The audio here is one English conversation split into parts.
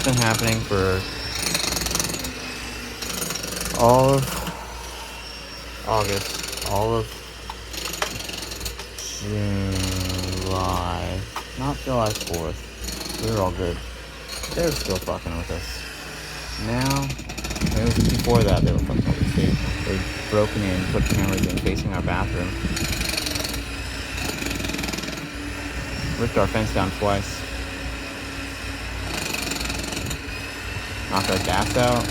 It's been happening for all of August, all of July, not July 4th. We were all good. They were still fucking with us. Now, it was before that they were fucking with us. They'd broken in, put cameras in facing our bathroom. Ripped our fence down twice. Knocked our gas out.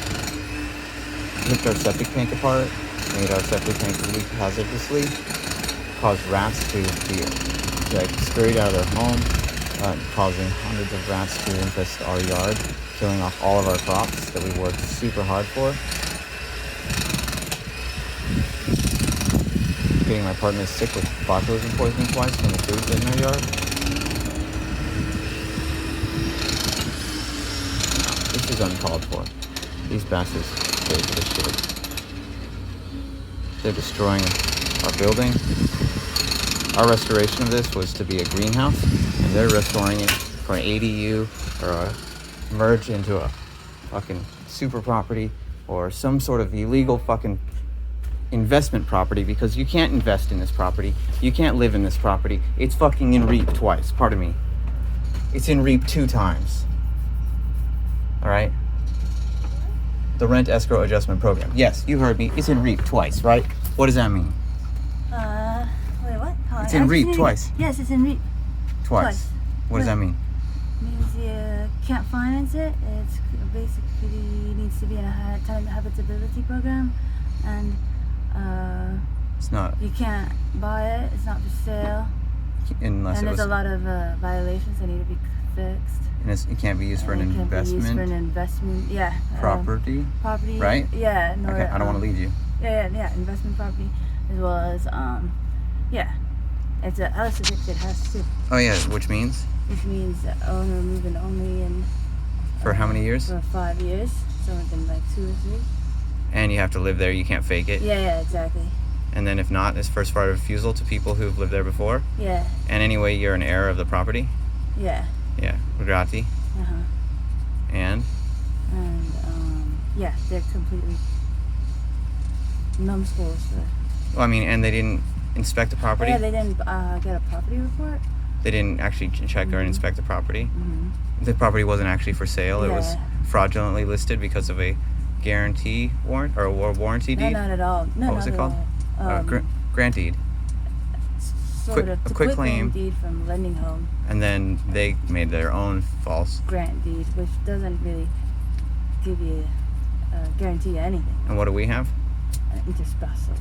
Ripped our septic tank apart. Made our septic tank leak hazardously. Caused rats to be scurried out of their home, causing hundreds of rats to infest our yard, killing off all of our crops that we worked super hard for. Getting my partner sick with botulism poisoning twice from the food in our yard. This is uncalled for. These bastards paid for this shit. They're destroying our building. Our restoration of this was to be a greenhouse, and they're restoring it for an ADU or a merge into a fucking super property or some sort of illegal fucking investment property, because you can't invest in this property. You can't live in this property. It's fucking in REAP twice. Pardon me. It's in REAP 2 times. Alright? The Rent Escrow Adjustment Program. Yes, you heard me. It's in REAP twice, right? What does that mean? Wait, what? It's in REAP twice. Yes, it's in REAP. Twice. What does that mean? Means you can't finance it. It's basically needs to be in a tenant habitability program, and It's not. You can't buy it. It's not for sale. Unless and it was. there's a lot of violations that need to be fixed. And it can't be used for an It can't be used investment. for an investment. Yeah. Property. Property. Right. Yeah. No, Okay, I don't want to lead you. Yeah. Investment property, as well as yeah. It's a L certificate has to. Oh yeah, which means? Which means owner moving only and. For how many years? For 5 years. So within like 2 or 3. And you have to live there. You can't fake it. Yeah, exactly. And then if not, it's first right of refusal to people who've lived there before. Yeah. And anyway, you're an heir of the property. Yeah. Yeah, grati. And yeah, they're completely numbskulls. Well, I mean, and they didn't inspect the property. Yeah, they didn't get a property report. They didn't actually check or inspect the property. Mm-hmm. The property wasn't actually for sale. Yeah. It was fraudulently listed because of a guarantee warrant or a warranty deed. No, not at all. No, what was it called? Grant deed. Sort of. A quick claim deed from lending home. And then they made their own false grant deed, which doesn't really give you a guarantee of anything. And what do we have? Interspousal.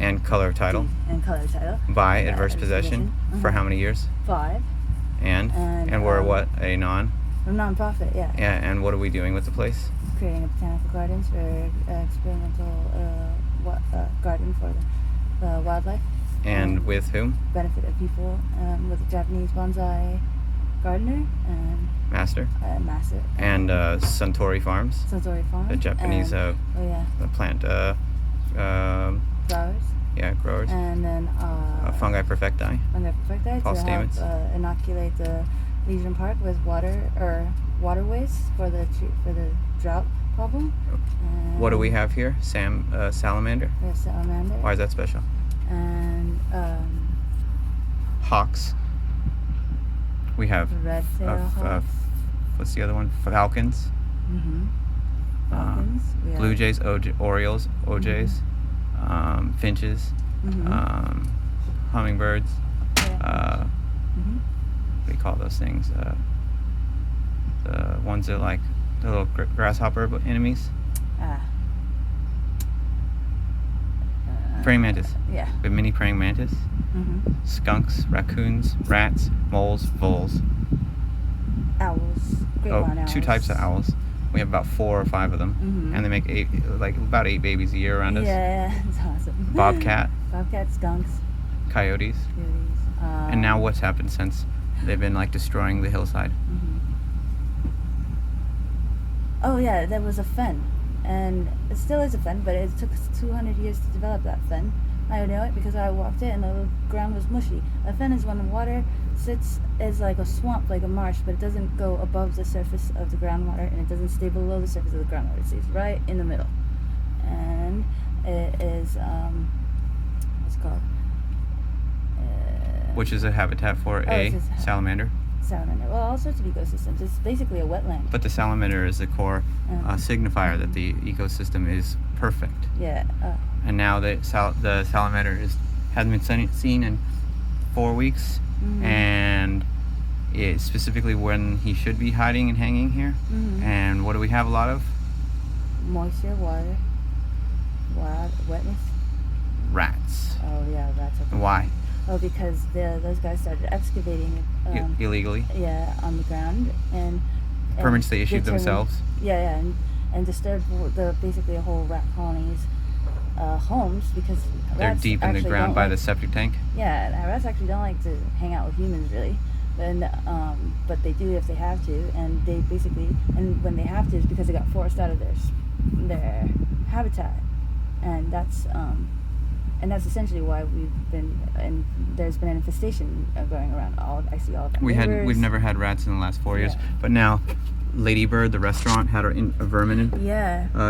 And color of title. And color of title. By adverse possession. For how many years? 5. And we're what? A non-profit, yeah. Yeah, and what are we doing with the place? Creating a botanical gardens for experimental garden for the wildlife. And with whom? Benefit of people, with a Japanese bonsai gardener and Master. Master. And Suntory Farms. Suntory Farms. The Japanese the plant growers. Yeah, growers. And then fungi perfecti. Fungi perfecti False to statements. help inoculate the Legion Park with waterways for the drought problem. What do we have here? Salamander. We have salamander. Why is that special? And hawks. We have red hawks. What's the other one? Falcons. Mm-hmm. Falcons. Blue jays, orioles, OJs, finches, hummingbirds. Yeah. What do you call those things? The ones that like the little grasshopper enemies. Praying mantis. Yeah. We have mini praying mantis. Skunks, raccoons, rats, moles, voles. Owls. Great barn owls. 2 types of owls. We have about 4 or 5 of them, and they make about 8 babies a year around us. Yeah, it's awesome. Bobcat. Bobcat, skunks. Coyotes. And now what's happened since they've been destroying the hillside? Oh yeah, there was a fen, and it still is a fen, but it took 200 years to develop that fen, I know it because I walked it and the ground was mushy. A fen is when the water sits is like a swamp, like a marsh, but it doesn't go above the surface of the groundwater and it doesn't stay below the surface of the groundwater. It stays right in the middle. And it is what's it called? Which is a habitat for a it's a salamander. Salamander. Well, all sorts of ecosystems. It's basically a wetland. But the salamander is the core signifier that the ecosystem is perfect. Yeah. And now the salamander hasn't been seen in 4 weeks, and it's specifically when he should be hiding and hanging here. And what do we have a lot of? Moisture, water, wetness. Rats. Oh yeah, rats. Why? Oh, because those guys started excavating Illegally. Yeah, on the ground and Permits they issued themselves. Yeah, and disturbed basically a whole rat colony's homes because They're rats deep in the actually ground don't by like, the septic tank. Yeah, and rats actually don't like to hang out with humans really, and but they do if they have to, and they basically when they have to it's because they got forced out of their habitat, and that's essentially why there's been an infestation going around. I see all of that. We've never had rats in the last 4 years, but now Lady Bird, the restaurant, had a vermin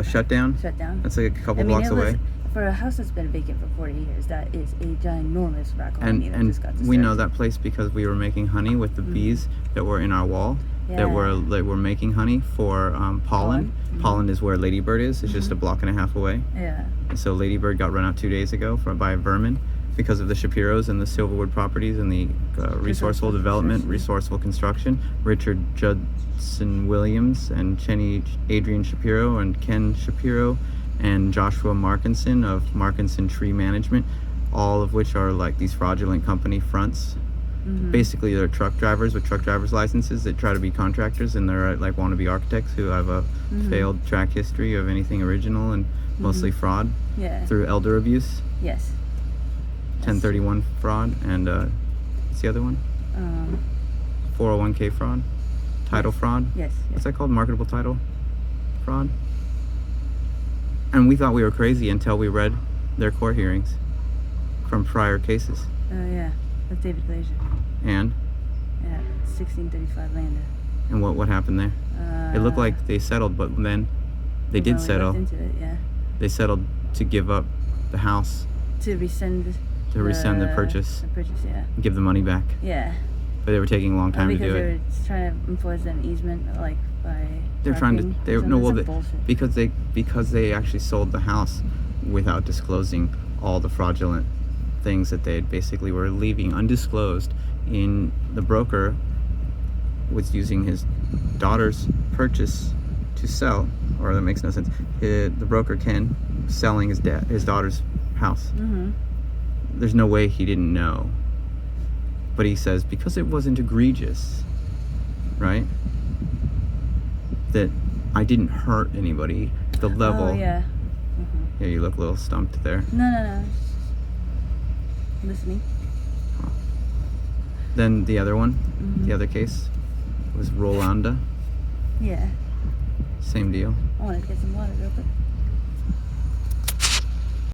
shutdown. That's like a couple blocks away. For a house that's been vacant for 40 years, that is a ginormous rat colony that just got disturbed. We know that place because we were making honey with the bees that were in our wall. That were making honey for pollen. Pollen is where Lady Bird is. It's just a block and a half away. Yeah. And so Lady Bird got run out 2 days ago by vermin because of the Shapiros and the Silverwood properties and the resourceful development, resourceful construction. Richard Judson Williams and Adrian Shapiro and Ken Shapiro and Joshua Markinson of Markinson Tree Management, all of which are like these fraudulent company fronts. Basically, they're truck drivers with truck driver's licenses that try to be contractors, and they're like wannabe architects who have a failed track history of anything original and mostly fraud through elder abuse. Yes. 1031 fraud, and what's the other one? 401k fraud, title fraud. Yes. What's that called? Marketable title fraud. And we thought we were crazy until we read their court hearings from prior cases. Oh yeah, with David Glazer. And? Yeah, 1635 Lander. And what happened there? It looked like they settled, but then they did settle. Into it, yeah. They settled to give up the house. To rescind the purchase. The purchase, yeah. Give the money back. Yeah. But they were taking a long time to do it. Because they were trying to enforce an easement, like by. They're trying to. Because they actually sold the house without disclosing all the fraudulent things that they basically were leaving undisclosed. In the broker was using his daughter's purchase to sell, or that makes no sense. The broker Ken selling his daughter's house. There's no way he didn't know. But he says because it wasn't egregious, right? That I didn't hurt anybody. The level. Oh yeah. Yeah, you look a little stumped there. No. Listening. Then the other one, the other case, was Rolanda. Yeah. Same deal. I want to get some water real quick.